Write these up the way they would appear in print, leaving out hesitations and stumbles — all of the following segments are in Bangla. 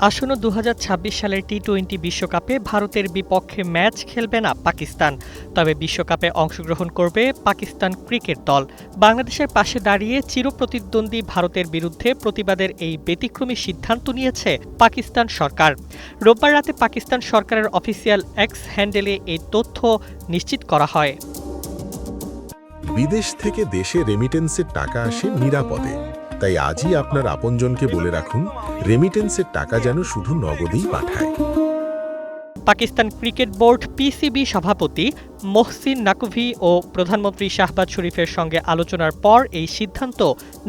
আসন্ন ২০২৬ সালের টি-২০ বিশ্বকাপে ভারতের বিপক্ষে ম্যাচ খেলবে না পাকিস্তান। তবে বিশ্বকাপে অংশগ্রহণ করবে পাকিস্তান ক্রিকেট দল। বাংলাদেশের পাশে দাঁড়িয়ে চিরপ্রতিদ্বন্দ্বী ভারতের বিরুদ্ধে প্রতিবাদের এই ব্যতিক্রমী সিদ্ধান্ত নিয়েছে পাকিস্তান সরকার। রোববার রাতে পাকিস্তান সরকারের অফিসিয়াল এক্স হ্যান্ডেলে এই তথ্য নিশ্চিত করা হয়। বিদেশ থেকে দেশে রেমিটেন্সের টাকা আসে নিরাপদে, তাই আজই আপনার আপনজনকে বলে রাখুন রেমিটেন্সের টাকা যেন শুধু নগদেই পাঠায়। পাকিস্তান ক্রিকেট বোর্ড পিসিবি সভাপতি মোহসিন নাকভি ও প্রধানমন্ত্রী শাহবাজ শরীফের সঙ্গে আলোচনার পর এই সিদ্ধান্ত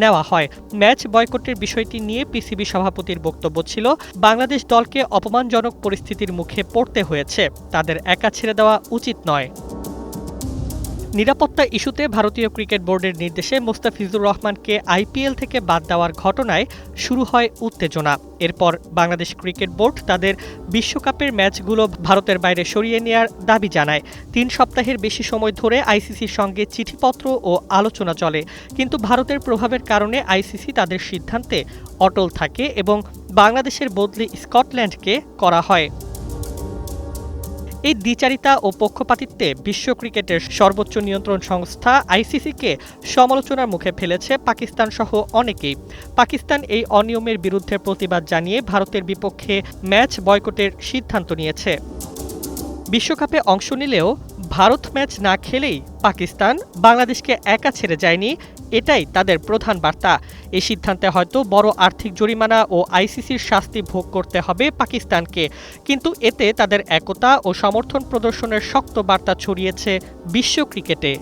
নেওয়া হয়। ম্যাচ বয়কটের বিষয়টি নিয়ে পিসিবি সভাপতির বক্তব্য ছিল, বাংলাদেশ দলকে অপমানজনক পরিস্থিতির মুখে পড়তে হয়েছে, তাদের একা ছেড়ে দেওয়া উচিত নয়। নিরাপত্তা ইস্যুতে ভারতীয় ক্রিকেট বোর্ডের নির্দেশে মোস্তাফিজুর রহমানকে আইপিএল থেকে বাদ দেওয়ার ঘটনায় শুরু হয় উত্তেজনা। এরপর বাংলাদেশ ক্রিকেট বোর্ড তাদের বিশ্বকাপের ম্যাচগুলো ভারতের বাইরে সরিয়ে নেওয়ার দাবি জানায়। ৩ সপ্তাহের বেশি সময় ধরে আইসিসির সঙ্গে চিঠিপত্র ও আলোচনা চলে, কিন্তু ভারতের প্রভাবের কারণে আইসিসি তাদের সিদ্ধান্তে অটল থাকে এবং বাংলাদেশের বদলি স্কটল্যান্ডকে করা হয়। এই দ্বিচারিতা ও পক্ষপাতিত্বে বিশ্ব ক্রিকেটের সর্বোচ্চ নিয়ন্ত্রণ সংস্থা আইসিসিকে সমালোচনার মুখে ফেলেছে পাকিস্তান সহ অনেকেই। পাকিস্তান এই অনিয়মের বিরুদ্ধে প্রতিবাদ জানিয়ে ভারতের বিপক্ষে ম্যাচ বয়কটের সিদ্ধান্ত নিয়েছে। বিশ্বকাপে অংশ নিলেও ভারত ম্যাচ না খেলেই পাকিস্তান বাংলাদেশকে একা ছেড়ে যায়নি, এটাই তাদের প্রধান বার্তা। এই সিদ্ধান্তে হয়তো বড় আর্থিক জরিমানা ও আইসিসির শাস্তি ভোগ করতে হবে পাকিস্তানকে, কিন্তু এতে তাদের একতা ও সমর্থন প্রদর্শনের শক্ত বার্তা ছড়িয়েছে বিশ্ব ক্রিকেটে।